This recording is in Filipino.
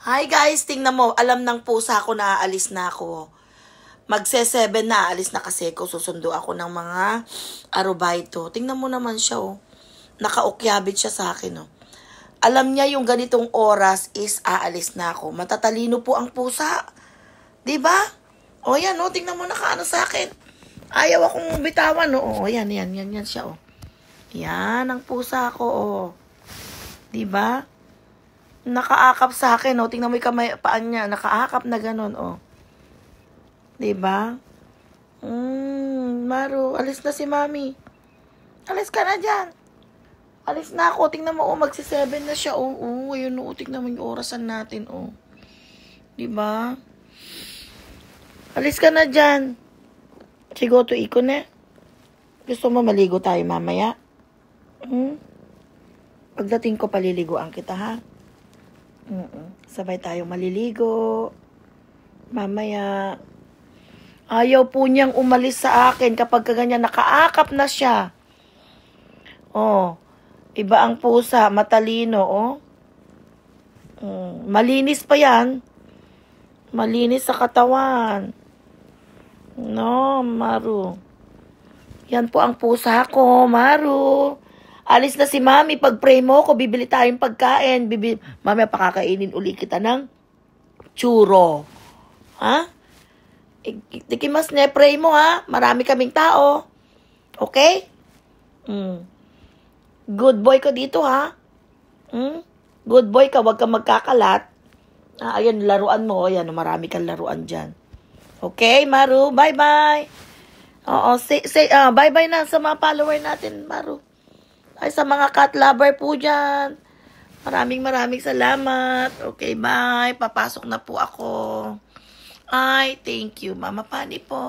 Hi guys, tingnan mo, alam ng pusa ko na aalis na ako. Magse-7 na, aalis na kasi ko, susundo ako ng mga arubaito. Tingnan mo naman siya, oh. Nakaukyabit siya sa akin, oh. Alam niya yung ganitong oras is aalis na ako. Matatalino po ang pusa. Diba? O yan, oh, tingnan mo nakaano sa akin. Ayaw akong bitawan, oh. O yan siya, oh. Yan ang pusa ko, oh. Diba? Nakaakap sa akin, oh. Tingnan mo yung kamay, paan niya. Nakaakap na ganun, oh. Diba? Maru, alis na si mami. Alis ka na dyan. Alis na ako. Tingnan mo, oh, magsi-7 na siya, oh. Oh, ayun, oh. Tingnan mo yung orasan natin, oh. Diba? Alis ka na dyan. Sigo to iko na. Gusto mo maligo tayo mamaya? Pagdating ko, paliliguan kita, ha? Sabay tayo maliligo. Mamaya. Ayaw po niyang umalis sa akin kapag ganyan nakaakap na siya. Oh, iba ang pusa, matalino, oh. Malinis pa yan. Malinis sa katawan. No, Maru. Yan po ang pusa ko, Maru. Alis na si mami. Pag-pray mo ko, bibili tayong pagkain. Mami, pakakainin uli kita ng churro. Ha? Tikimas na, pray mo, ha? Marami kaming tao. Okay? Good boy ka dito, ha? Good boy ka, wag kang magkakalat. Ayan, laruan mo. Ayan, marami kang laruan dyan. Okay, Maru? Bye-bye. Oo, say bye-bye na sa mga follower natin, Maru. Ay, sa mga cat lover po dyan. Maraming salamat. Okay, bye. Papasok na po ako. Ay, thank you, Mama Pani po.